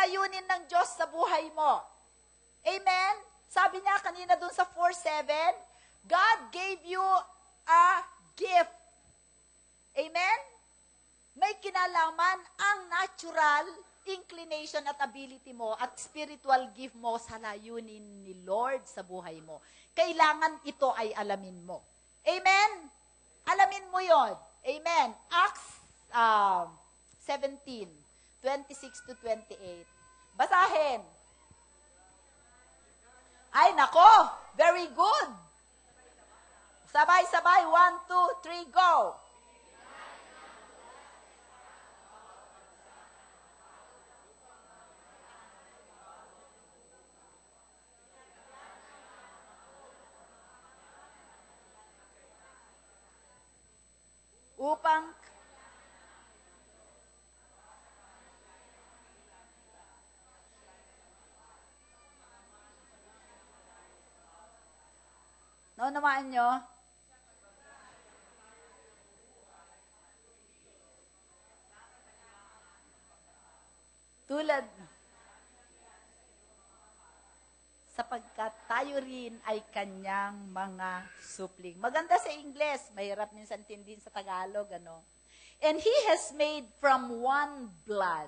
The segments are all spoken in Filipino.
layunin ng Diyos sa buhay mo? Amen? Sabi niya kanina dun sa 4:7, God gave you a gift. Amen? May kinalaman ang natural inclination at ability mo at spiritual gift mo sa layunin ni Lord sa buhay mo. Kailangan ito ay alamin mo. Amen? Alamin mo yon. Amen. Acts 17:26-28. Basahin. Ay, nako! Very good! Sabay-sabay. 1, 2, 3, go! Upang naunawaan nyo? Tulad, sapagkat tayo rin ay kanyang mga supling. Maganda sa Ingles, mahirap minsan tindihin sa Tagalog, ano? And He has made from one blood.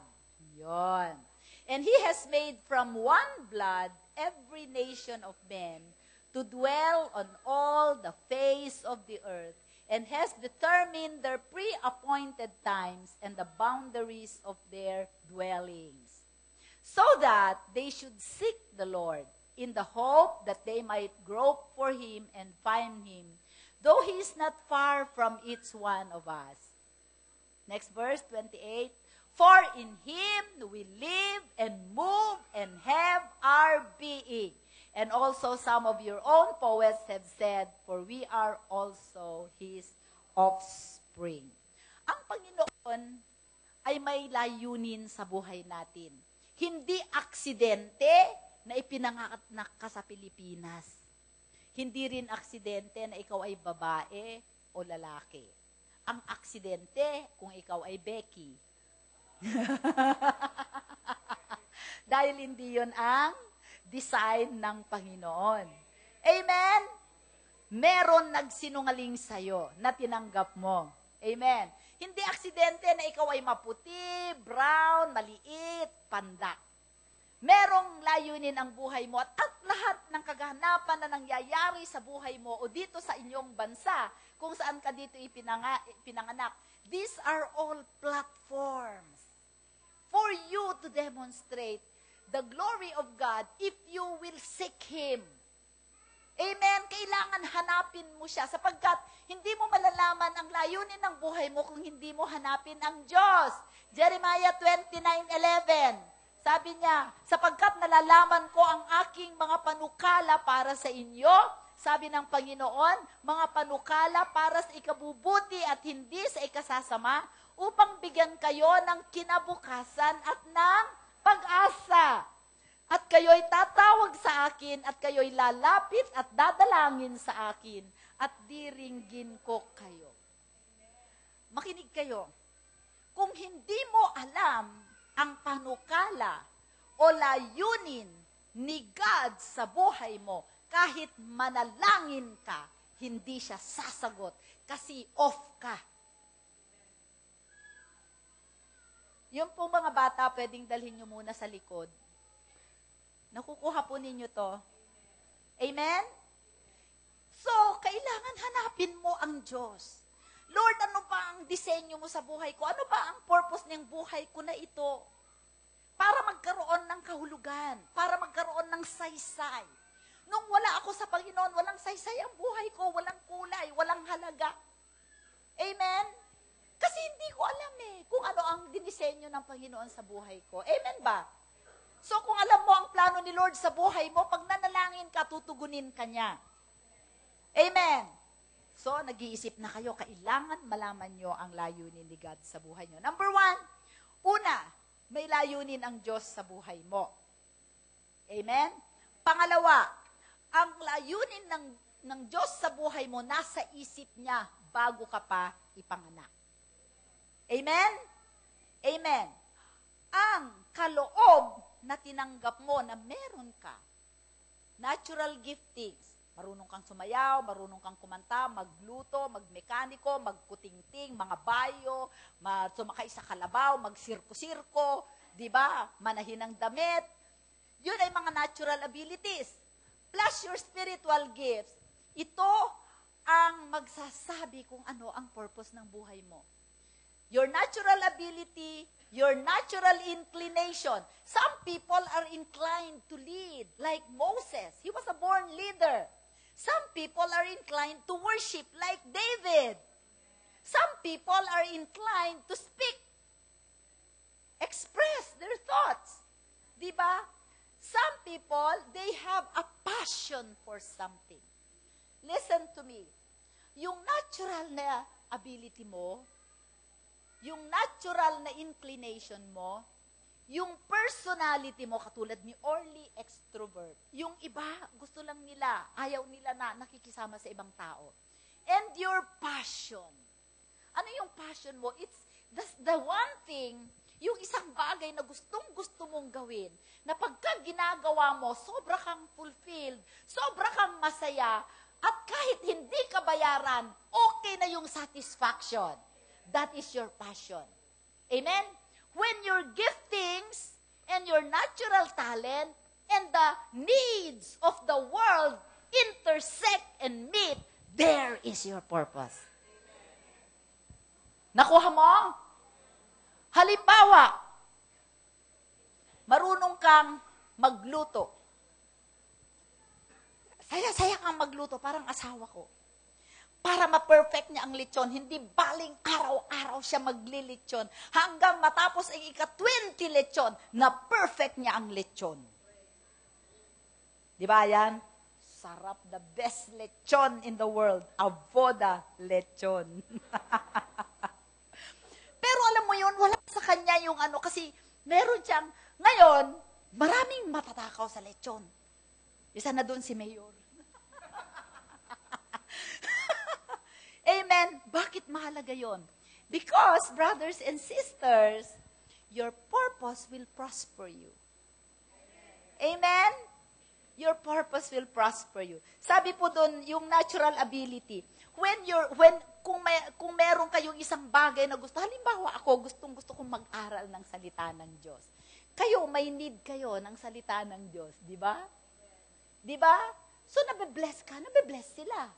Yon. And He has made from one blood every nation of men to dwell on all the face of the earth, and has determined their pre-appointed times and the boundaries of their dwellings, so that they should seek the Lord, in the hope that they might grope for Him and find Him, though He is not far from each one of us. Next verse, 28. For in Him we live and move and have our being. And also some of your own poets have said, for we are also His offspring. Ang Panginoon ay may layunin sa buhay natin. Hindi aksidente na ipinanganak ka sa Pilipinas. Hindi rin aksidente na ikaw ay babae o lalaki. Ang aksidente kung ikaw ay Becky. Dahil hindi yon ang design ng Panginoon. Amen? Meron nagsinungaling sa'yo na tinanggap mo. Amen? Hindi aksidente na ikaw ay maputi, brown, maliit, pandak. Merong layunin ang buhay mo at lahat ng kaganapan na nangyayari sa buhay mo o dito sa inyong bansa, kung saan ka dito ipinanganak, these are all platforms for you to demonstrate the glory of God if you will seek Him. Amen? Kailangan hanapin mo siya sapagkat hindi mo malalaman ang layunin ng buhay mo kung hindi mo hanapin ang Diyos. Jeremiah 29:11. Sabi niya, sapagkat nalalaman ko ang aking mga panukala para sa inyo, sabi ng Panginoon, mga panukala para sa ikabubuti at hindi sa ikasasama, upang bigyan kayo ng kinabukasan at ng pag-asa. At kayo'y tatawag sa akin, at kayo'y lalapit at dadalangin sa akin, at diringgin ko kayo. Makinig kayo. Kung hindi mo alam ang panukala o layunin ni God sa buhay mo, kahit manalangin ka, hindi siya sasagot kasi off ka. Yung po mga bata, pwedeng dalhin nyo muna sa likod. Nakukuha po ninyo to. Amen? So, kailangan hanapin mo ang Diyos. Lord, ano pa ang disenyo mo sa buhay ko? Ano ba ang purpose ng buhay ko na ito? Para magkaroon ng kahulugan. Para magkaroon ng saysay. Nung wala ako sa Panginoon, walang saysay ang buhay ko. Walang kulay, walang halaga. Amen? Kasi hindi ko alam kung ano ang dinisenyo ng Panginoon sa buhay ko. Amen ba? So kung alam mo ang plano ni Lord sa buhay mo, pag nanalangin ka, tutugunin ka niya. Amen? So nag-iisip na kayo, kailangan malaman nyo ang layunin ni God sa buhay nyo. Number 1, una, may layunin ang Diyos sa buhay mo. Amen? Pangalawa, ang layunin ng Diyos sa buhay mo, nasa isip niya bago ka pa ipanganak. Amen? Amen. Ang kaloob na tinanggap mo na meron ka. Natural giftings. Marunong kang sumayaw, marunong kang kumanta, magluto, magmekaniko, magkutingting, mga bayo, sumakay sa kalabaw, magsirko-sirko, di ba? Manahin ng damit. Yun ay mga natural abilities. Plus your spiritual gifts. Ito ang magsasabi kung ano ang purpose ng buhay mo. Your natural ability, your natural inclination. Some people are inclined to lead, like Moses. He was a born leader. Some people are inclined to worship, like David. Some people are inclined to speak, express their thoughts. Diba? Some people, they have a passion for something. Listen to me. Yung natural na ability mo, yung natural na inclination mo, yung personality mo, katulad ni Orly, extrovert. Yung iba, gusto lang nila, ayaw nila na nakikisama sa ibang tao. And your passion. Ano yung passion mo? It's the one thing, yung isang bagay na gustong-gusto mong gawin, na pagka ginagawa mo, sobra kang fulfilled, sobra kang masaya, at kahit hindi ka bayaran, okay na yung satisfaction. That is your passion. Amen? When your giftings and your natural talent and the needs of the world intersect and meet, there is your purpose. Nakuha mo? Halimbawa, marunong kang magluto. Saya-saya kang magluto, parang asawa ko. Para ma-perfect niya ang lechon, hindi baling araw-araw siya maglilechon. Hanggang matapos ang ika-20 lechon, na perfect niya ang lechon. Di ba yan? Sarap, the best lechon in the world. Avoda lechon. Pero alam mo yun, wala sa kanya yung ano, kasi meron siyang, ngayon, maraming matatakaw sa lechon. Isa na doon si Mayor. Amen. Bakit mahalaga yon? Because, brothers and sisters, your purpose will prosper you. Amen? Your purpose will prosper you. Sabi po doon, yung natural ability. Kung meron kayong isang bagay na gusto, halimbawa ako, gustong-gusto kong mag-aral ng salita ng Diyos. Kayo, may need kayo ng salita ng Diyos. Di ba? Di ba? So, nabe-bless ka, nabe-bless sila.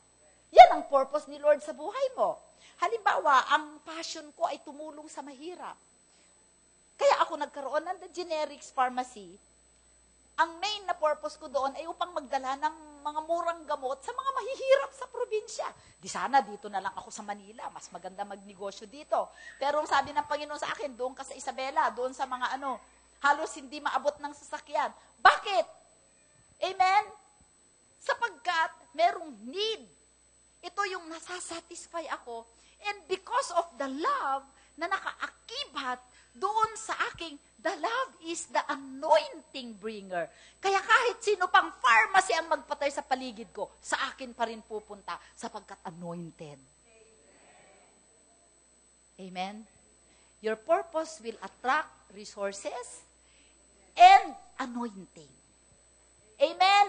Yan ang purpose ni Lord sa buhay mo. Halimbawa, ang passion ko ay tumulong sa mahirap. Kaya ako nagkaroon ng The Generics Pharmacy. Ang main na purpose ko doon ay upang magdala ng mga murang gamot sa mga mahihirap sa probinsya. Di sana dito na lang ako sa Manila. Mas maganda magnegosyo dito. Pero ang sabi ng Panginoon sa akin, doon ka sa Isabela, doon sa mga halos hindi maabot ng sasakyan. Bakit? Amen? Sapagkat merong need. Ito yung nasasatisfy ako. And because of the love na nakaakibat doon sa aking, the love is the anointing bringer. Kaya kahit sino pang pharmacy ang magpatay sa paligid ko, sa akin pa rin pupunta sapagkat anointed. Amen? Your purpose will attract resources and anointing. Amen?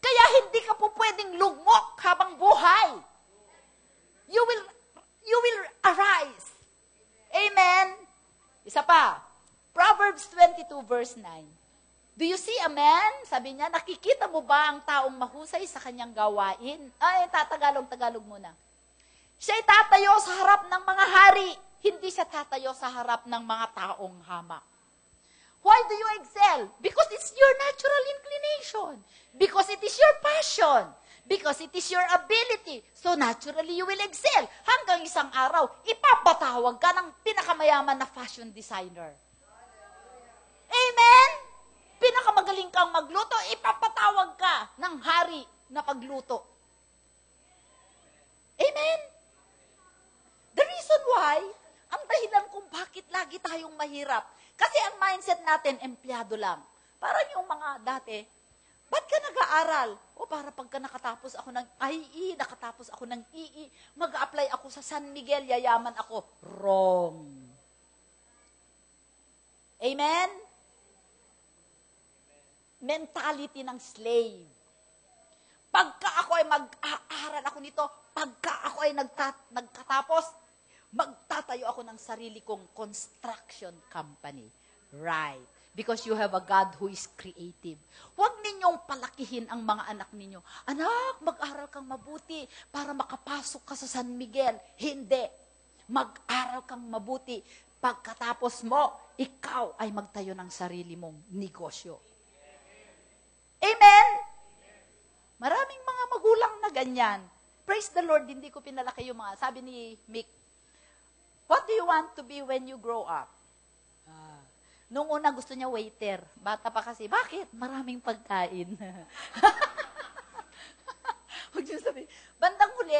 Kaya hindi ka po pwedeng lugmok habang buhay. You will arise. Amen? Isa pa. Proverbs 22 verse 9. Do you see a man? Sabi niya, nakikita mo ba ang taong mahusay sa kanyang gawain? Ay, Tagalog muna. Siya'y tatayo sa harap ng mga hari. Hindi siya tatayo sa harap ng mga taong hamak. Why do you excel? Because it's your natural inclination. Because it is your passion. Because it is your ability. So naturally, you will excel. Hanggang isang araw, ipapatawag ka ng pinakamayaman na fashion designer. Amen? Pinakamagaling kang magluto, ipapatawag ka ng hari na pagluto. Amen? The reason why, ang dahilan kung bakit lagi tayong mahirap, kasi ang mindset natin, empleyado lang. Parang yung mga dati, ba't ka nag-aaral? O para pagka nakatapos ako ng IE, nakatapos ako ng EE, mag-a-apply ako sa San Miguel, yayaman ako. Wrong. Amen? mentality ng slave. Pagka ako ay mag-aaral ako nito, pagka ako ay nagkatapos, magtatayo ako ng sarili kong construction company. Right. Because you have a God who is creative. Huwag ninyong palakihin ang mga anak ninyo. Anak, mag-aral kang mabuti para makapasok ka sa San Miguel. Hindi. Mag-aral kang mabuti. Pagkatapos mo, ikaw ay magtayo ng sarili mong negosyo. Amen? Maraming mga magulang na ganyan. Praise the Lord, hindi ko pinalaki yung mga, sabi ni Mick, what do you want to be when you grow up? Nung una gusto niya waiter. Bata pa kasi, bakit? Maraming pagkain. Huwag niyo sabihin. Bandang huli,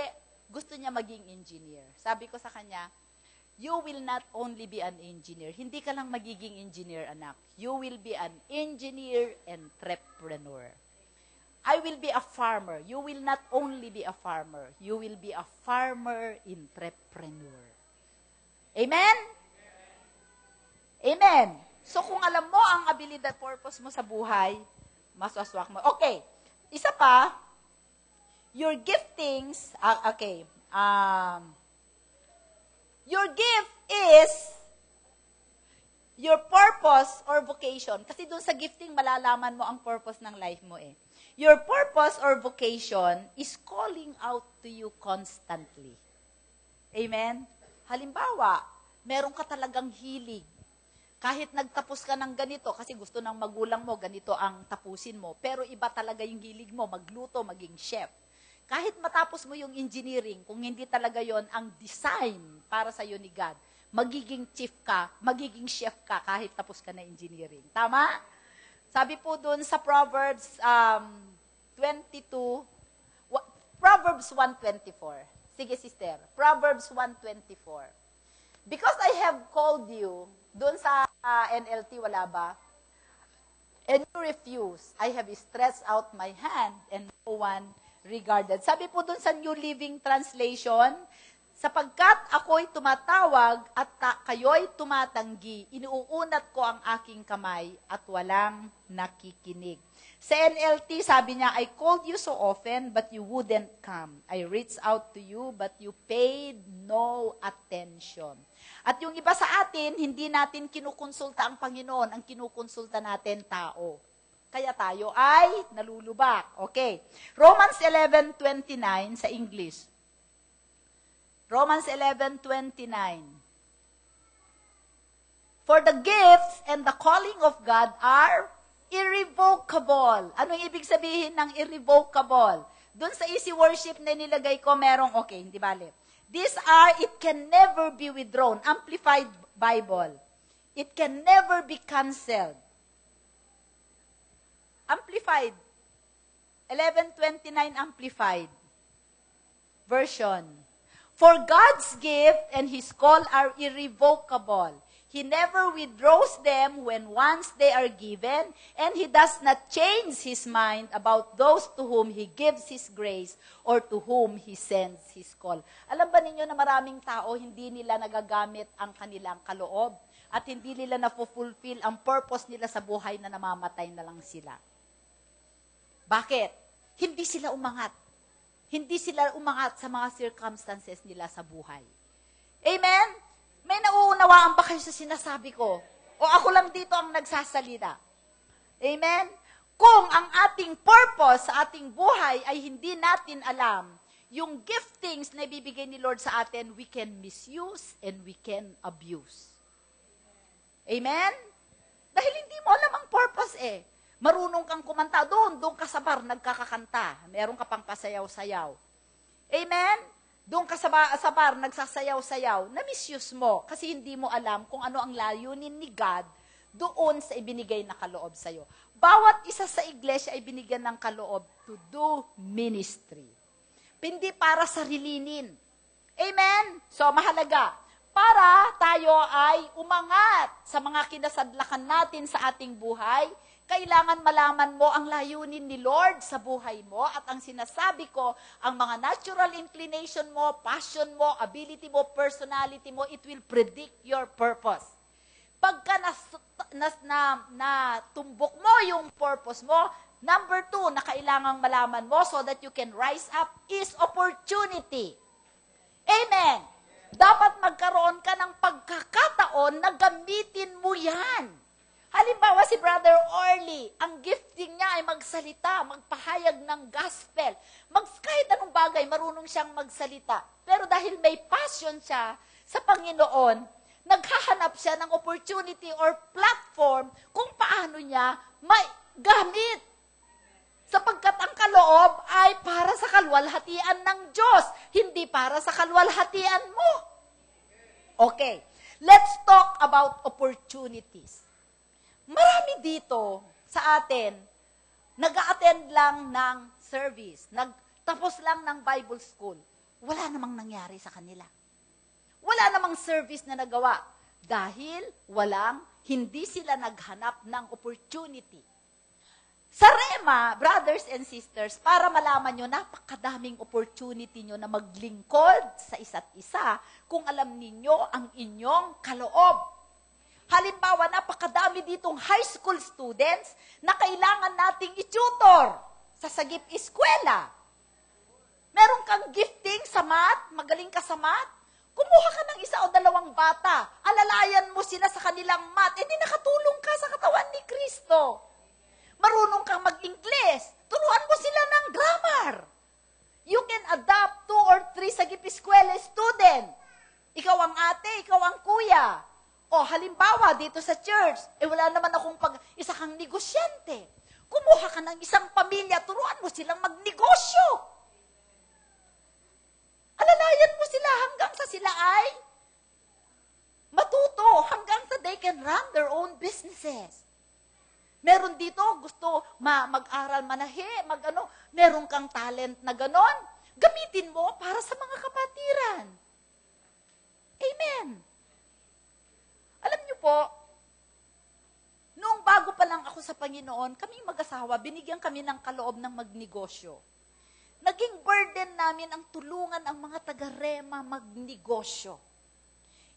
gusto niya maging engineer. Sabi ko sa kanya, you will not only be an engineer. Hindi ka lang magiging engineer, anak. You will be an engineer entrepreneur. I will be a farmer. You will not only be a farmer. You will be a farmer entrepreneur. Amen? Amen. So kung alam mo ang abilidad, purpose mo sa buhay, maswaswak mo. Okay. Isa pa, your giftings, your gift is your purpose or vocation. Kasi dun sa gifting, malalaman mo ang purpose ng life mo eh. Your purpose or vocation is calling out to you constantly. Amen? Halimbawa, meron ka talagang hilig. Kahit nagtapos ka ng ganito, kasi gusto ng magulang mo, ganito ang tapusin mo. Pero iba talaga yung hilig mo, magluto, maging chef. Kahit matapos mo yung engineering, kung hindi talaga yon ang design para sa iyo ni God, magiging chef ka kahit tapos ka na engineering. Tama? Sabi po dun sa Proverbs 1:24. Sige, sister. Proverbs 1:24. Because I have called you, doon sa NLT, wala ba? And you refuse. I have stretched out my hand and no one regarded. Sabi po doon sa New Living Translation, sapagkat ako'y tumatawag at kayo'y tumatanggi, inuunat ko ang aking kamay at walang nakikinig. Sa NLT, sabi niya, I called you so often, but you wouldn't come. I reached out to you, but you paid no attention. At yung iba sa atin, hindi natin kinukonsulta ang Panginoon, ang kinukonsulta natin tao. Kaya tayo ay nalulubak. Okay. Romans 11:29 sa English. Romans 11:29. For the gifts and the calling of God are irrevocable. Ano yung ibig sabihin ng irrevocable? Doon sa easy worship na nilagay ko, merong, okay, hindi bali. These are, it can never be withdrawn. Amplified Bible. It can never be canceled. Amplified. 11:29 Amplified version. For God's gift and His call are irrevocable. He never withdraws them when once they are given, and He does not change His mind about those to whom He gives His grace or to whom He sends His call. Alam ba ninyo na maraming tao, hindi nila nagagamit ang kanilang kaloob at hindi nila na-fulfill ang purpose nila sa buhay na namamatay na lang sila. Bakit? Hindi sila umangat. Hindi sila umangat sa mga circumstances nila sa buhay. Amen? May nauunawaan ba kayo sa sinasabi ko? O ako lang dito ang nagsasalita? Amen? Kung ang ating purpose sa ating buhay ay hindi natin alam, yung giftings na ibibigay ni Lord sa atin, we can misuse and we can abuse. Amen? Dahil hindi mo alam ang purpose eh. Marunong kang kumanta doon ka sa bar, nagkakakanta. Meron ka pang pasayaw-sayaw. Amen? Doon ka sa bar, nagsasayaw-sayaw, na-misuse mo kasi hindi mo alam kung ano ang layunin ni God doon sa ibinigay na kaloob sa'yo. Bawat isa sa iglesia ay binigyan ng kaloob to do ministry. Hindi para sarilinin. Amen? So, mahalaga. Para tayo ay umangat sa mga kinasadlakan natin sa ating buhay, kailangan malaman mo ang layunin ni Lord sa buhay mo at ang sinasabi ko, ang mga natural inclination mo, passion mo, ability mo, personality mo, it will predict your purpose. Pagka natumbok mo yung purpose mo, number 2 na kailangang malaman mo so that you can rise up is opportunity. Amen. Dapat magkaroon ka ng pagkakataon na gamitin mo yan. Halimbawa, si Brother Orly, ang gifting niya ay magsalita, magpahayag ng gospel. Kahit anong bagay, marunong siyang magsalita. Pero dahil may passion siya sa Panginoon, naghahanap siya ng opportunity or platform kung paano niya may gamit. Sapagkat ang kaloob ay para sa kalwalhatian ng Diyos, hindi para sa kalwalhatian mo. Okay, let's talk about opportunities. Marami dito sa atin, nag-a-attend lang ng service, nagtapos lang ng Bible school. Wala namang nangyari sa kanila. Wala namang service na nagawa dahil hindi sila naghanap ng opportunity. Sa Rema, brothers and sisters, para malaman nyo, napakadaming opportunity nyo na maglingkod sa isa't isa kung alam ninyo ang inyong kaloob. Halimbawa, napakadami ditong high school students na kailangan nating i-tutor sa sagip eskwela. Meron kang gifting sa math, magaling ka sa math, kumuha ka ng 1 o 2 bata, alalayan mo sila sa kanilang math, di nakatulong ka sa katawan ni Kristo. Marunong kang mag-Ingles, turuan mo sila ng grammar. You can adopt 2 or 3 sagip eskwela student. Ikaw ang ate, ikaw ang kuya. O halimbawa, dito sa church, wala naman akong isa kang negosyante. Kumuha ka ng isang pamilya, turuan mo silang magnegosyo. Alalayan mo sila hanggang sa sila ay matuto, hanggang sa they can run their own businesses. Meron dito, gusto mag-aral manahe, meron kang talent na ganon, gamitin mo para sa mga kapatiran. Amen. Alam niyo po, noong bago pa lang ako sa Panginoon, kaming mag-asawa, binigyan kami ng kaloob ng magnegosyo. Naging burden namin ang tulungan ang mga taga-Rema magnegosyo.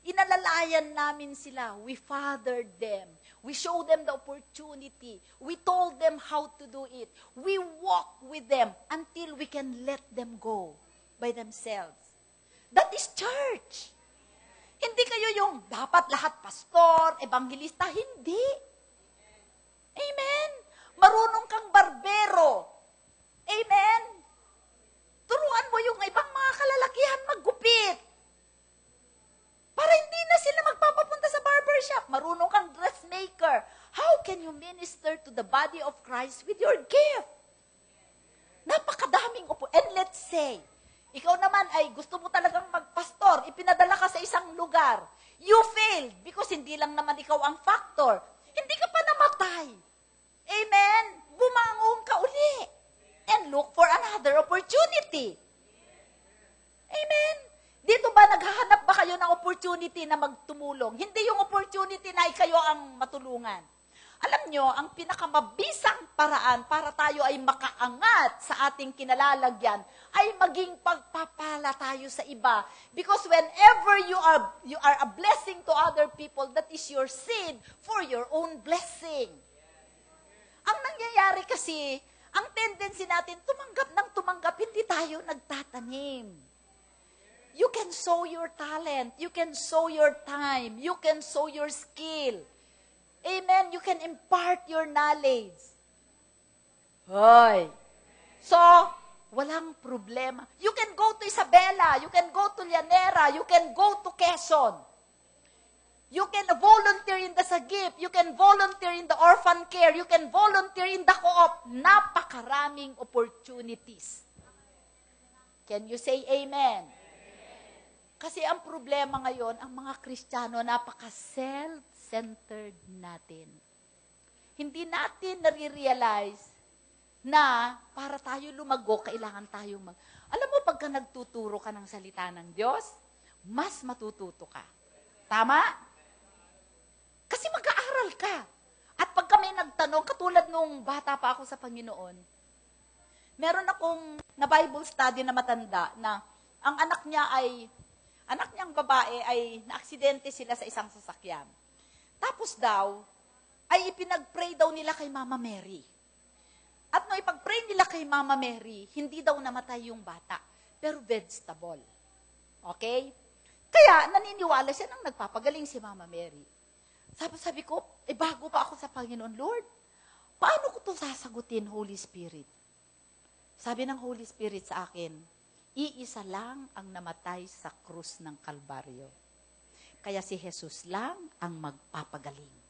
Inalalayan namin sila. We fathered them. We showed them the opportunity. We told them how to do it. We walked with them until we can let them go by themselves. That is church. Hindi kayo yung dapat lahat pastor, evangelista. Hindi. Amen. Marunong kang barbero. Amen. Turuan mo yung ibang mga kalalakihan maggupit. Para hindi na sila magpapapunta sa barbershop. Marunong kang dressmaker. How can you minister to the body of Christ with your gift? Napakadaming and let's say, ikaw naman ay gusto mo talagang magpastor, ipinadala ka sa isang lugar. You failed because hindi lang naman ikaw ang factor. Hindi ka pa namatay. Amen? Bumangon ka uli. And look for another opportunity. Amen? Dito ba naghahanap ba kayo ng opportunity na magtumulong? Hindi yung opportunity na kayo ang matulungan. Alam nyo, ang pinakamabisang paraan para tayo ay makaangat sa ating kinalalagyan ay maging pagpapala tayo sa iba. Because whenever you are a blessing to other people, that is your seed for your own blessing. Ang nangyayari kasi, ang tendency natin, tumanggap, hindi tayo nagtatanim. You can sow your talent, you can sow your time, you can sow your skill. Amen. You can impart your knowledge. Hoy. So, walang problema. You can go to Isabela. You can go to Llanera. You can go to Quezon. You can volunteer in the Sagip. You can volunteer in the orphan care. You can volunteer in the co-op. Napakaraming opportunities. Can you say amen? Kasi ang problema ngayon, ang mga Kristiyano, napaka-self-centered natin. Hindi natin nare-realize na para tayo lumago, kailangan tayong Alam mo, pagka nagtuturo ka ng salita ng Diyos, mas matututo ka. Tama? Kasi mag-aaral ka. At pag kami nagtanong, katulad nung bata pa ako sa Panginoon, meron akong na Bible study na matanda na ang anak niyang babae ay naaksidente sila sa isang sasakyan. Tapos daw, ay ipinag-pray daw nila kay Mama Mary. At nung ipag-pray nila kay Mama Mary, hindi daw namatay yung bata, pero vegetable. Okay? Kaya naniniwala siya nang nagpapagaling si Mama Mary. Sabi ko, bago pa ako sa Panginoon, Lord, paano ko ito sasagutin, Holy Spirit? Sabi ng Holy Spirit sa akin, iisa lang ang namatay sa krus ng Kalbaryo. Kaya si Jesus lang ang magpapagaling.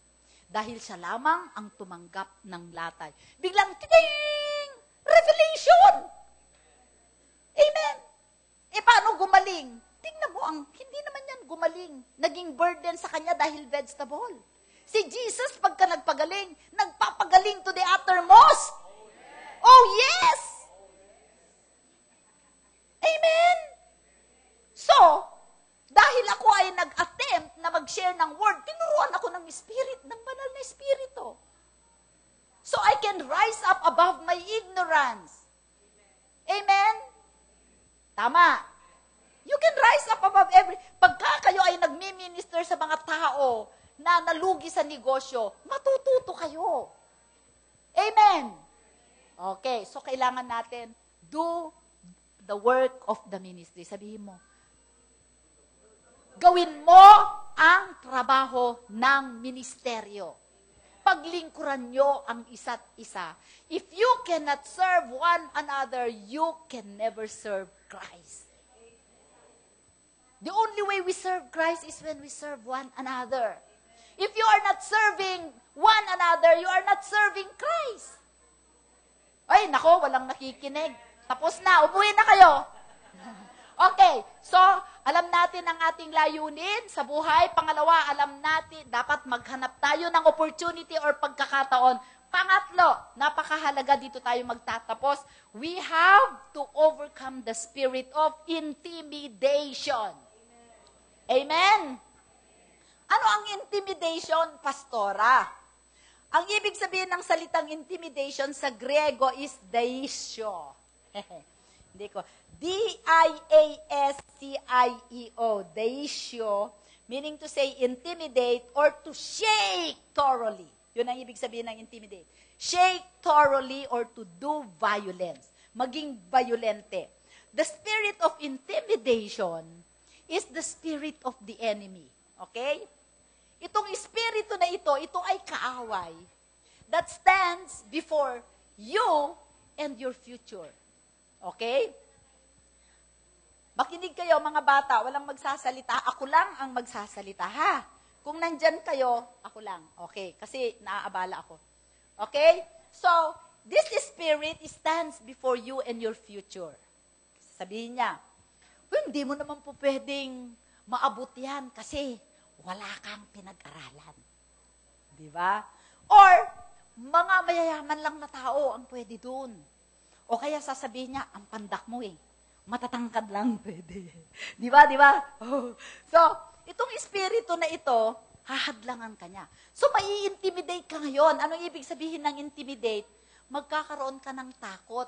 Dahil siya lamang ang tumanggap ng latay. Biglang, tiding! Revelation! Amen! Paano gumaling? Tingnan mo, hindi naman yan gumaling. Naging burden sa kanya dahil vegetable. Si Jesus, pagka nagpagaling, nagpapagaling to the uttermost. Oh, yes! Amen! So, dahil ako ay nag-attempt na mag-share ng word, tinuruan ako ng Spirit, ng banal na Espiritu. So I can rise up above my ignorance. Amen? Tama. You can rise up above pagka kayo ay nagmi-minister sa mga tao na nalugi sa negosyo, matututo kayo. Amen? Okay, so kailangan natin do the work of the ministry. Sabihin mo, gawin mo ang trabaho ng ministeryo. Paglingkuran nyo ang isa't isa. If you cannot serve one another, you can never serve Christ. The only way we serve Christ is when we serve one another. If you are not serving one another, you are not serving Christ. Ay, nako, walang nakikinig. Tapos na, umuwi na kayo. Okay, so, alam natin ang ating layunin sa buhay. Pangalawa, alam natin, dapat maghanap tayo ng opportunity or pagkakataon. Pangatlo, napakahalaga dito tayo magtatapos. We have to overcome the spirit of intimidation. Amen? Ano ang intimidation, pastora? Ang ibig sabihin ng salitang intimidation sa Griego is daisio. Hindi ko. D-I-A-S-C-I-E-O. Daisio, meaning to say intimidate or to shake thoroughly. Yun ang ibig sabihin ng intimidate. Shake thoroughly or to do violence. Maging violente. The spirit of intimidation is the spirit of the enemy. Okay? Itong espiritu na ito ay kaaway that stands before you and your future. Okay? Makinig kayo mga bata, walang magsasalita. Ako lang ang magsasalita, ha? Kung nandyan kayo, ako lang. Okay, kasi naaabala ako. Okay? So, this spirit stands before you and your future. Sabihin niya, hindi mo naman po pwedeng maabot yan kasi wala kang pinag-aralan. Di ba? Or, mga mayayaman lang na tao ang pwede dun. O kaya sasabihin niya, ang pandak mo matatangkad lang pwede. Di ba? Di ba? Oh. So, itong espiritu na ito, hahadlangan ka niya. So, mai-intimidate ka ngayon. Anong ibig sabihin ng intimidate? Magkakaroon ka ng takot,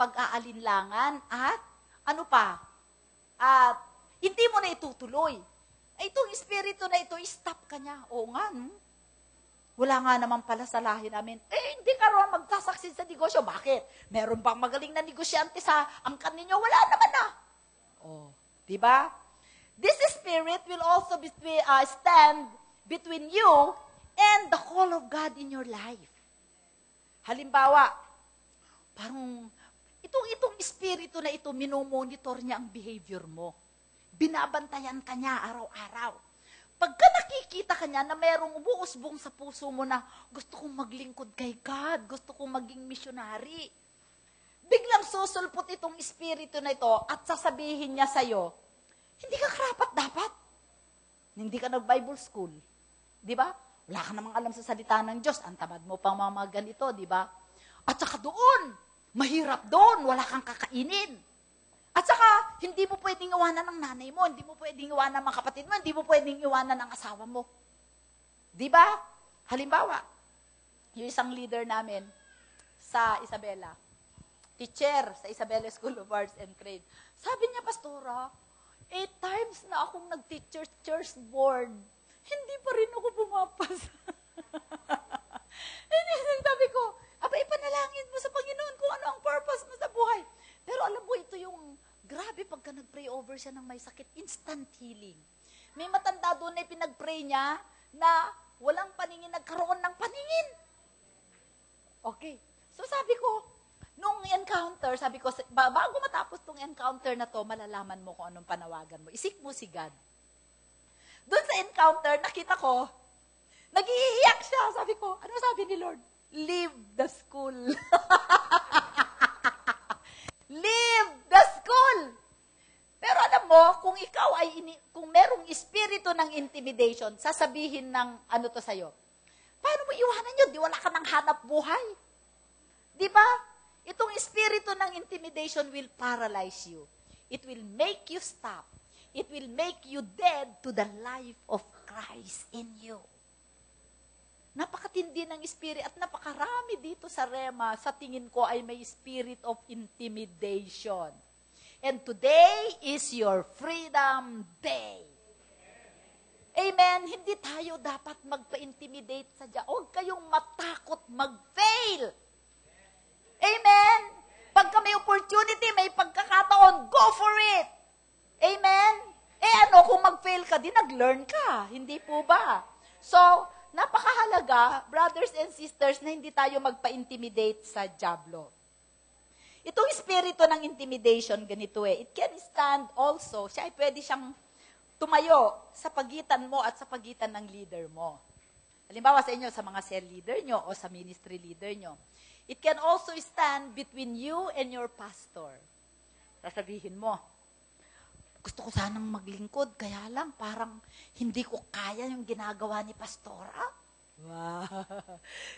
pag-aalinlangan, at ano pa? At hindi mo na itutuloy. Itong espiritu na ito, stop ka niya. Oo nga, wala nga naman pala sa lahi namin. Hindi ka rin magsasucceed sa negosyo. Bakit? Meron bang magaling na negosyante sa angkan ninyo? Wala naman na. Oh, di ba? This spirit will also stand between you and the call of God in your life. Halimbawa, parang itong espiritu na ito, minomonitor niya ang behavior mo. Binabantayan ka niya araw-araw. Pagka nakikita ka niya na mayroong umuusbong sa puso mo na gusto kong maglingkod kay God, gusto kong maging missionary, biglang susulpot itong espiritu na ito at sasabihin niya sa'yo, hindi ka karapat dapat. Hindi ka nag-Bible school. Di ba? Wala ka namang alam sa salita ng Diyos. Ang tamad mo pang mga ganito, di ba? At saka doon, mahirap doon, wala kang kakainin. At saka, hindi mo pwedeng iwanan ng nanay mo, hindi mo pwedeng iwanan ng mga kapatid mo, hindi mo pwedeng iwanan ng asawa mo. Di ba? Halimbawa, yung isang leader namin sa Isabela, teacher sa Isabela School of Arts and Trade, sabi niya, Pastora, 8 times na akong nag-teacher's board, hindi pa rin ako pumapasa. Sabi ko, ipanalangin mo sa Panginoon kung ano ang purpose mo sa buhay. Pero alam mo, ito yung grabe pagka nag-pray over siya ng may sakit, instant healing. May matanda doon na pinag-pray niya na walang paningin, nagkaroon ng paningin. Okay. So sabi ko, nung encounter, sabi ko, bago matapos tong encounter na to, malalaman mo kung anong panawagan mo. Isik mo si God. Doon sa encounter, nakita ko, nag-iiyak siya. Sabi ko, ano sabi ni Lord? Leave the school. Leave the school. Pero alam mo, kung ikaw kung merong espiritu ng intimidation, sasabihin ng ano to sa'yo, paano mo iwanan yun? Di wala ka nang hanap buhay. Di ba? Itong espiritu ng intimidation will paralyze you. It will make you stop. It will make you dead to the life of Christ in you. Napakatindi ng spirit at napakarami dito sa Rema, sa tingin ko ay may spirit of intimidation. And today is your freedom day. Amen. Hindi tayo dapat magpa-intimidate sa Diyos. Huwag kayong matakot mag-fail. Amen. Pagka may opportunity, may pagkakataon, go for it. Amen. Kung mag-fail ka, di nag-learn ka. Hindi po ba? So, napakahalaga, brothers and sisters, na hindi tayo magpa-intimidate sa dyablo. Itong espiritu ng intimidation, ganito it can stand also, siya ay pwede siyang tumayo sa pagitan mo at sa pagitan ng leader mo. Halimbawa sa inyo, sa mga cell leader nyo o sa ministry leader nyo. It can also stand between you and your pastor. Sasabihin mo, gusto ko sanang maglingkod, kaya lang parang hindi ko kaya yung ginagawa ni pastora. Wow.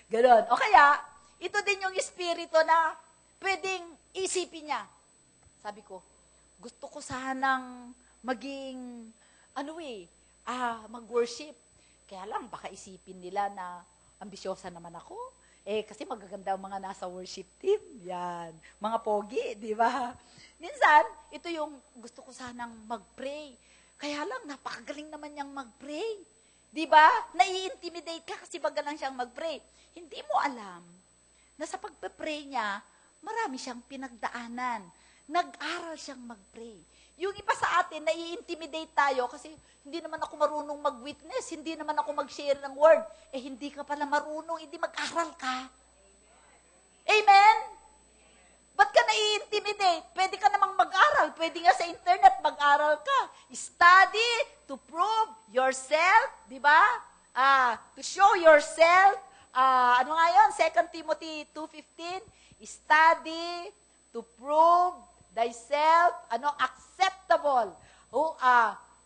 Ganon. O kaya, ito din yung espiritu na pwedeng isipin niya. Sabi ko, gusto ko sanang maging, mag-worship. Kaya lang, baka isipin nila na ambisyosa naman ako. Kasi magaganda ang mga nasa worship team. Yan. Mga pogi, di ba? Minsan, ito yung gusto ko sanang mag-pray. Kaya lang, napakagaling naman niyang mag-pray. Di ba? Nai-intimidate ka kasi magalang siyang mag-pray. Hindi mo alam na sa pagpe-pray niya, marami siyang pinagdaanan. Nag-aral siyang mag-pray. Yung iba sa atin, nai-intimidate tayo kasi hindi naman ako marunong mag-witness, hindi naman ako mag-share ng word. Hindi ka pala marunong, hindi mag-aral ka. Amen? Ba't ka nai-intimidate? Pwede ka namang mag-aral. Pwede nga sa internet mag-aral ka. Study to prove yourself, di ba? To show yourself. Ano nga yun? 2 Timothy 2:15. Study to prove thyself, acceptable.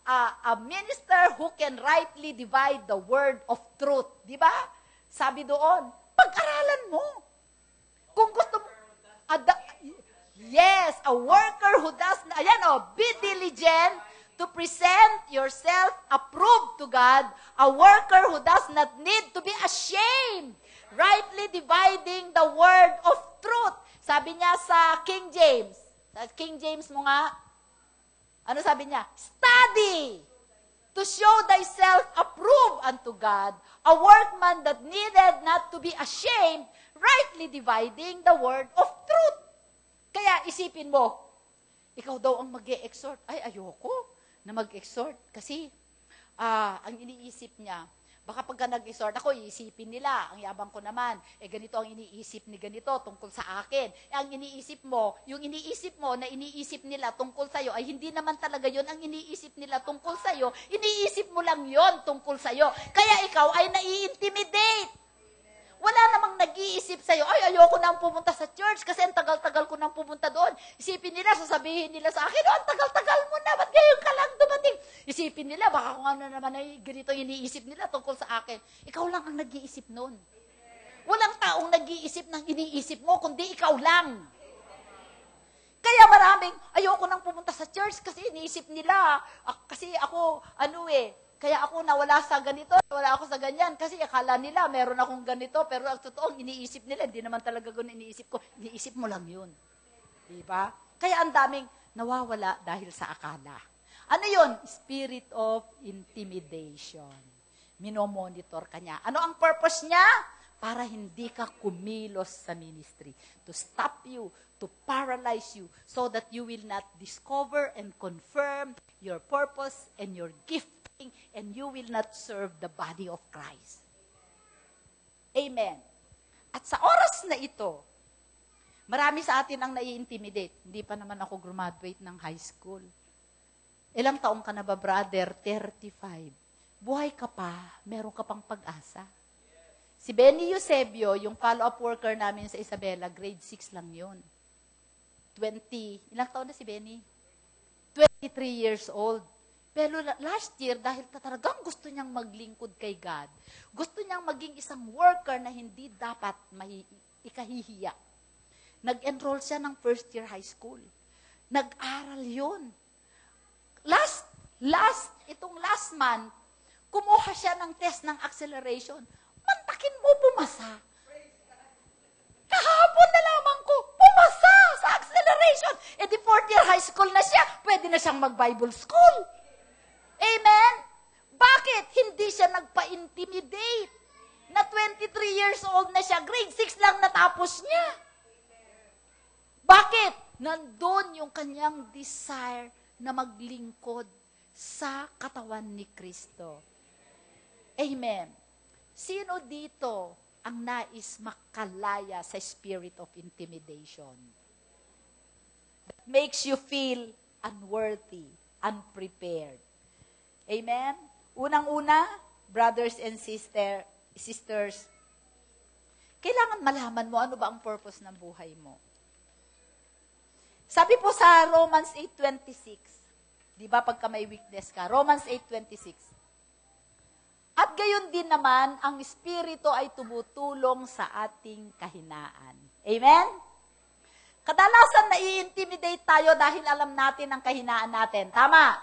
A minister who can rightly divide the word of truth. Di ba? Sabi doon, pag-aralan mo. Kung gusto mo, yes, a worker who does, be diligent to present yourself approved to God, a worker who does not need to be ashamed, rightly dividing the word of truth. Sabi niya sa King James. Sa King James mo nga, ano sabi niya? Study to show thyself approved unto God, a workman that needed not to be ashamed, rightly dividing the word of truth. Kaya isipin mo, ikaw daw ang mag-e-exhort. Ayoko na mag-exhort. Kasi, ang iniisip niya, baka pagka nag-exhort ako, iisipin nila, ang yabang ko naman, ganito ang iniisip ni ganito tungkol sa akin. Ang iniisip mo, yung iniisip mo na iniisip nila tungkol sa'yo, ay hindi naman talaga yon ang iniisip nila tungkol sa'yo, iniisip mo lang yon tungkol sa'yo. Kaya ikaw ay nai-intimidate. Wala namang nag-iisip sa'yo, ayoko nang pumunta sa church kasi ang tagal-tagal ko nang pumunta doon. Isipin nila, sasabihin nila sa akin, ang tagal-tagal mo na, ba't ngayon ka lang dumating? Isipin nila, baka kung ano naman ay ganito iniisip nila tungkol sa akin. Ikaw lang ang nag-iisip noon. Walang taong nag-iisip ng iniisip mo, kundi ikaw lang. Kaya maraming, ayoko nang pumunta sa church kasi iniisip nila, kasi ako, kaya ako nawala sa ganito, wala ako sa ganyan, kasi akala nila meron akong ganito, pero ang totoong iniisip nila, hindi naman talaga gano'n iniisip ko. Iniisip mo lang yun. Diba? Kaya ang daming nawawala dahil sa akala. Ano yun? Spirit of intimidation. Minomonitor ka niya. Ano ang purpose niya? Para hindi ka kumilos sa ministry. To stop you, to paralyze you, so that you will not discover and confirm your purpose and your gifting, and you will not serve the body of Christ. Amen. At sa oras na ito, marami sa atin ang nai-intimidate. Hindi pa naman ako graduate ng high school. Ilang taong ka na ba, brother? 35. Buhay ka pa, meron ka pang pag-asa. Si Benny Eusebio, yung follow-up worker namin sa Isabela, grade 6 lang yun. Ilang taon na si Benny? 23 years old. Pero last year, dahil talagang gusto niyang maglingkod kay God, gusto niyang maging isang worker na hindi dapat ikahihiya. Nag-enroll siya ng first year high school. Nag-aral yun. Itong last month, kumuha siya ng test ng acceleration. Mantakin mo, pumasa. Kahapon na lamang ko, pumasa sa acceleration. Eh di fourth year high school na siya, pwede na siyang mag-Bible school. Amen? Bakit? Hindi siya nagpa-intimidate. Na 23 years old na siya, grade 6 lang natapos niya. Bakit? Nandun yung kanyang desire na maglingkod sa katawan ni Kristo. Amen. Sino dito ang nais makalaya sa spirit of intimidation? That makes you feel unworthy, unprepared. Amen? Unang-una, brothers and sisters, kailangan malaman mo ano ba ang purpose ng buhay mo. Sabi po sa Romans 8:26, di ba pagka may weakness ka, Romans 8:26, at gayon din naman, ang Espiritu ay tumutulong sa ating kahinaan. Amen? Kadalasan nai-intimidate tayo dahil alam natin ang kahinaan natin. Tama?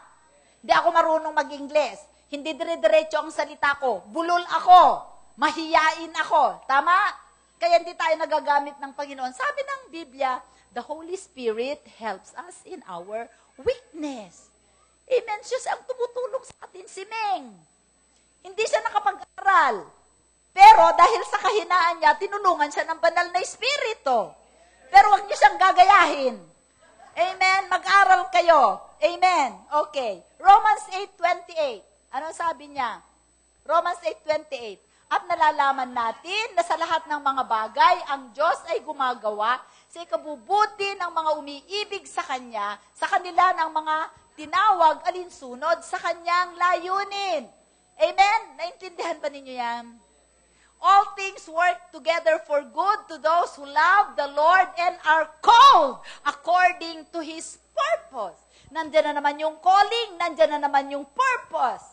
Hindi ako marunong mag-Ingles. Hindi dire-diretso ang salita ko. Bulol ako. Mahiyain ako. Tama? Kaya hindi tayo nagagamit ng Panginoon. Sabi ng Biblia, the Holy Spirit helps us in our weakness. Amen. Siya ang tumutulong sa atin, si Meng. Hindi siya nakapag-aral. Pero dahil sa kahinaan niya, tinulungan siya ng banal na Espiritu. Pero huwag niyo siyang gagayahin. Amen. Mag-aral kayo. Amen. Okay. Romans 8:28. Ano sabi niya? Romans 8:28. At nalalaman natin na sa lahat ng mga bagay, ang Diyos ay gumagawa sa ikabubuti ng mga umiibig sa Kanya, sa kanila ng mga tinawag alinsunod sa Kanyang layunin. Amen? Naintindihan ba ninyo yan? All things work together for good to those who love the Lord and are called according to His purpose. Nandiyan na naman yung calling, nandiyan na naman yung purpose.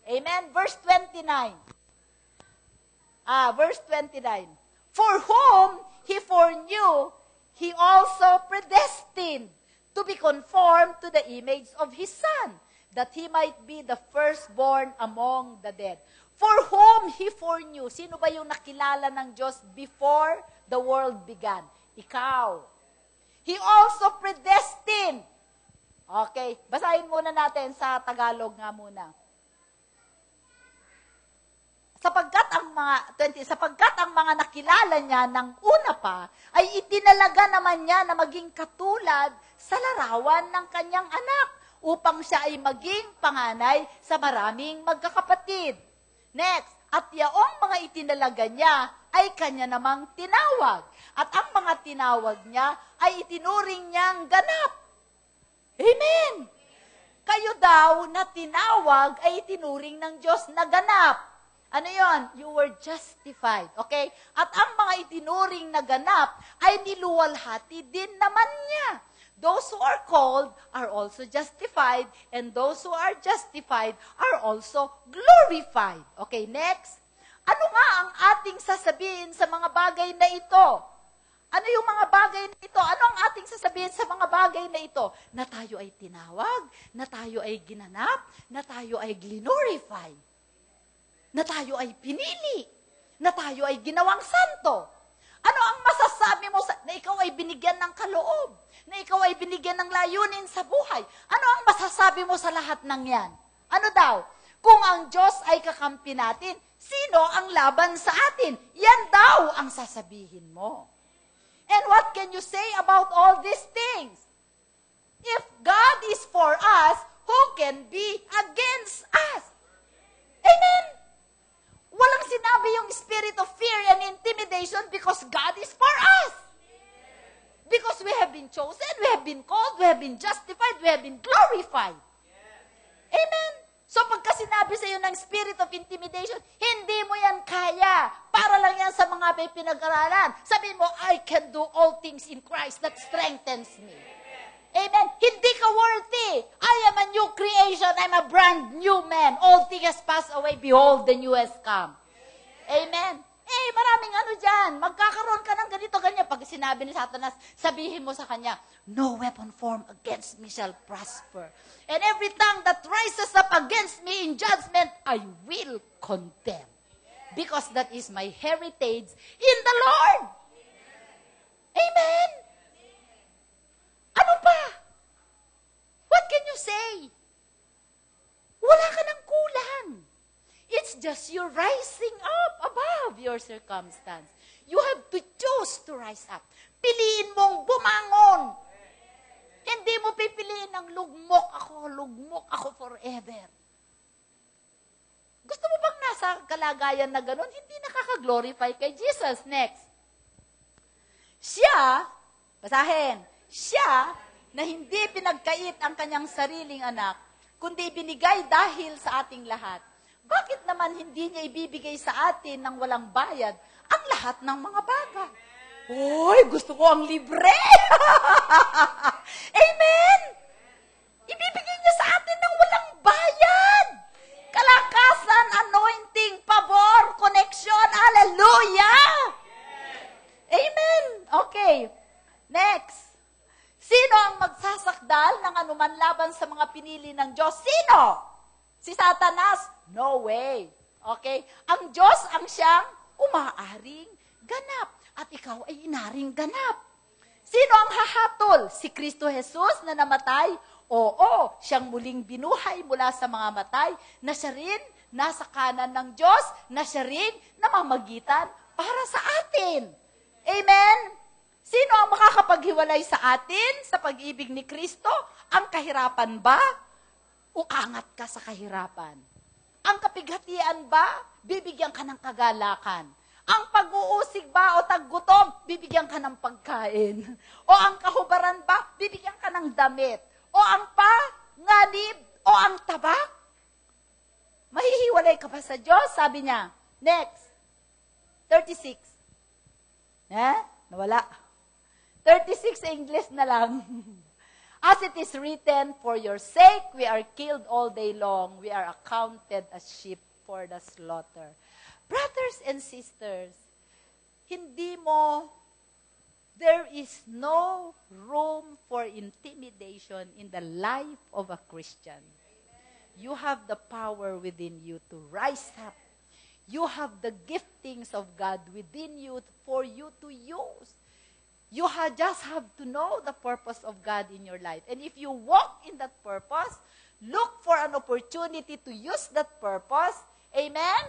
Amen? Verse 29. Verse 29. For whom He foreknew, He also predestined to be conformed to the image of His Son, that He might be the firstborn among the dead. For whom He foreknew. Sino ba yung nakilala ng Diyos before the world began? Ikaw. He also predestined. Okay, basahin muna natin sa Tagalog nga muna. Sapagkat ang mga nakilala niya ng una pa, ay itinalaga naman niya na maging katulad sa larawan ng kanyang anak, upang siya ay maging panganay sa maraming magkakapatid. Next, at yaong mga itinalaga niya ay kanya namang tinawag. At ang mga tinawag niya ay itinuring niyang ganap. Amen! Kayo daw na tinawag ay itinuring ng Diyos na ganap. Ano yon? You were justified. Okay? At ang mga itinuring na ganap ay niluwalhati din naman niya. Those who are called are also justified, and those who are justified are also glorified. Okay, next. Ano nga ang ating sasabihin sa mga bagay na ito? Ano yung mga bagay na ito? Ano ang ating sasabihin sa mga bagay na ito? Na tayo ay tinawag, na tayo ay ginanap, na tayo ay glorify, na tayo ay pinili, na tayo ay ginawang santo. Ano ang masasabi mo na ikaw ay binigyan ng kaloob? Na ikaw ay binigyan ng layunin sa buhay? Ano ang masasabi mo sa lahat ng yan? Ano daw? Kung ang Diyos ay kakampi natin, sino ang laban sa atin? Yan daw ang sasabihin mo. And what can you say about all these things? If God is for us, who can be against us? Amen? Walang sinabi yung spirit of fear and intimidation because God is for us. Because we have been chosen, we have been called, we have been justified, we have been glorified. Amen? So pagka sinabi sa iyo ng spirit of intimidation, hindi mo yan kaya. Para lang yan sa mga may pinag-aralan. Sabihin mo, I can do all things in Christ that strengthens me. Amen? Hindi ka worthy. I am a new creation. I'm a brand new man. All things has passed away. Behold, the new has come. Amen? Maraming dyan. Magkakaroon ka ng ganito, ganyan. Pag sinabi ni Satanas, sabihin mo sa kanya, no weapon formed against me shall prosper. And every tongue that rises up against me in judgment, I will condemn. Because that is my heritage in the Lord. Amen? Ano pa? What can you say? Wala ka ng kulang. It's just you rising up above your circumstance. You have to choose to rise up. Piliin mong bumangon. Hindi mo pipiliin ng lugmok ako forever. Gusto mo bang nasa kalagayan na ganun? Hindi nakaka-glorify kay Jesus. Next. Siya, basahin, siya na hindi pinagkait ang kanyang sariling anak, kundi binigay dahil sa ating lahat. Bakit naman hindi niya ibibigay sa atin ng walang bayad ang lahat ng mga bagay? Hoy, gusto ko ang libre! Amen! Ibibigay niya sa atin ng walang bayad! Kalakasan, anointing, pabor, connection, hallelujah! Amen! Okay, next. Sino ang magsasakdal ng anuman laban sa mga pinili ng Diyos? Sino? Si Satanas? No way. Okay? Ang Diyos ang siyang umaaring ganap. At ikaw ay inaring ganap. Sino ang hahatol? Si Kristo Jesus na namatay? Oo, siyang muling binuhay mula sa mga matay, na siya rin nasa kanan ng Diyos, na siya rin namamagitan para sa atin. Amen? Sino ang makakapaghiwalay sa atin sa pag-ibig ni Kristo? Ang kahirapan ba? Uangat ka sa kahirapan. Ang kapighatian ba? Bibigyan ka ng kagalakan. Ang pag-uusig ba o taggutom? Bibigyan ka ng pagkain. O ang kahubaran ba? Bibigyan ka ng damit. O ang panganib o ang tabak? Mahihiwalay ka pa sa Diyos? Sabi niya. Next. 36. Nawala. 36 English na lang. As it is written, for your sake we are killed all day long. We are accounted as sheep for the slaughter. Brothers and sisters, there is no room for intimidation in the life of a Christian. You have the power within you to rise up. You have the giftings of God within you for you to use. You just have to know the purpose of God in your life. And if you walk in that purpose, look for an opportunity to use that purpose. Amen?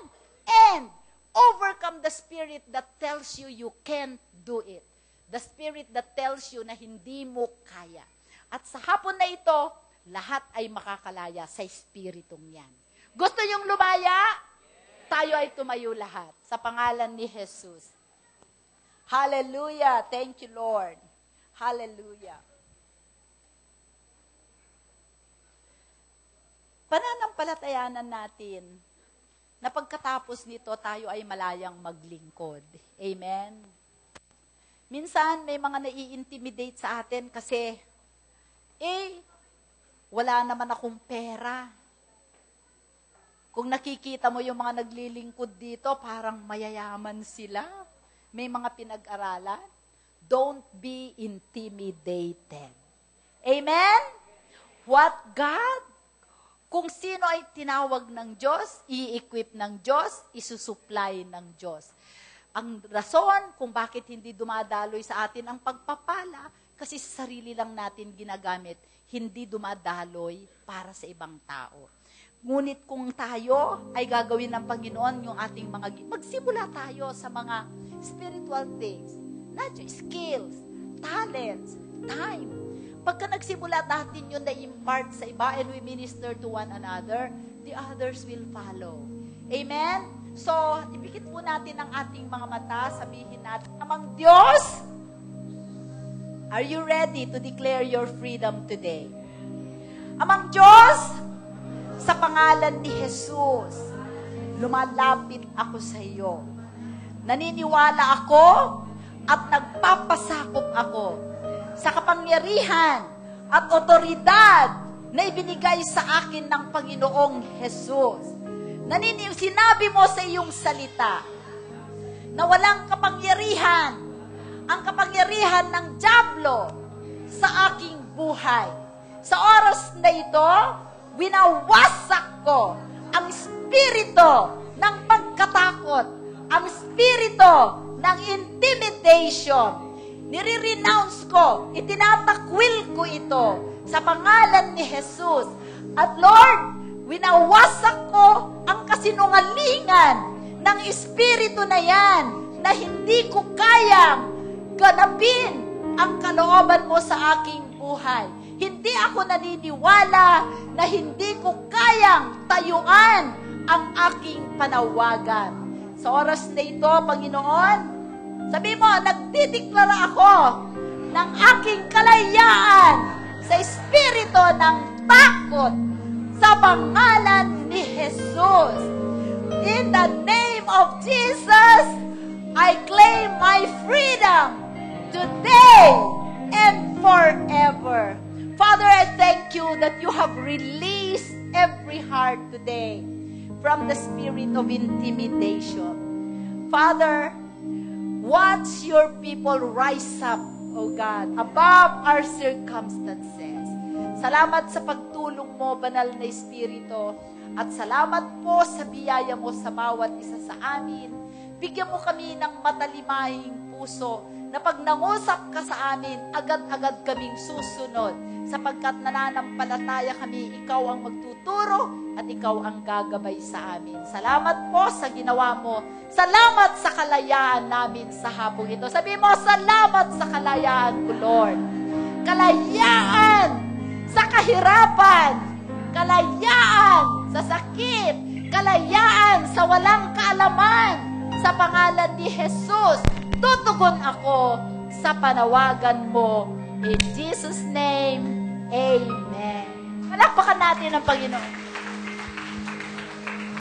And overcome the spirit that tells you you can't do it. The spirit that tells you na hindi mo kaya. At sa hapon na ito, lahat ay makakalaya sa espiritong yan. Gusto yung lumaya? Tayo ay tumayo lahat sa pangalan ni Jesus. Hallelujah. Thank you, Lord. Hallelujah. Pananampalatayanan natin na pagkatapos nito, tayo ay malayang maglingkod. Amen? Minsan, may mga nai-intimidate sa atin kasi, wala naman akong pera. Kung nakikita mo yung mga naglilingkod dito, parang mayayaman sila. May mga pinag-aralan. Don't be intimidated. Amen? What God, kung sino ay tinawag ng Diyos, i-equip ng Diyos, isusupply ng Diyos. Ang rason kung bakit hindi dumadaloy sa atin ang pagpapala, kasi sa sarili lang natin ginagamit, hindi dumadaloy para sa ibang tao. Ngunit kung tayo ay gagawin ng Panginoon yung ating magsimula tayo sa mga spiritual things, not just skills, talents, time. Pagka nagsimula natin yun na impart sa iba and we minister to one another, the others will follow. Amen? So, ipikit po natin ang ating mga mata, sabihin natin, Amang Diyos, are you ready to declare your freedom today? Amang Diyos, sa pangalan ni Jesus, lumalapit ako sa iyo. Naniniwala ako at nagpapasakop ako sa kapangyarihan at otoridad na ibinigay sa akin ng Panginoong Jesus. Sinabi mo sa iyong salita na walang kapangyarihan, ang kapangyarihan ng dyablo sa aking buhay. Sa oras na ito, winawasak ko ang espiritu ng pagkatakot, ang espiritu ng intimidation. Nire-renounce ko, itinatakwil ko ito sa pangalan ni Jesus. At Lord, winawasak ko ang kasinungalingan ng espiritu na yan na hindi ko kayang ganapin ang kalooban mo sa aking buhay. Hindi ako naniniwala na hindi ko kayang tayuan ang aking panawagan. Sa oras na ito, Panginoon, sabi mo, nagdideklara ako ng aking kalayaan sa espiritu ng takot sa pangalan ni Jesus. In the name of Jesus, I claim my freedom today and forever. Father, I thank you that you have released every heart today from the spirit of intimidation. Father, watch your people rise up, O God, above our circumstances. Salamat sa pagtulong mo, Banal na Espiritu, at salamat po sa biyaya mo sa bawat isa sa amin. Bigyan mo kami ng matalimahing puso na pag nangusap ka sa amin, agad-agad kaming susunod sapagkat nananampalataya kami, ikaw ang magtuturo at ikaw ang gagabay sa amin. Salamat po sa ginawa mo. Salamat sa kalayaan namin sa hapong ito. Sabi mo, salamat sa kalayaan ko, Lord. Kalayaan sa kahirapan, kalayaan sa sakit, kalayaan sa walang kaalaman. Sa pangalan ni Jesus, tutugon ako sa panawagan mo. In Jesus' name, Amen. Palakpakan natin ang Panginoon.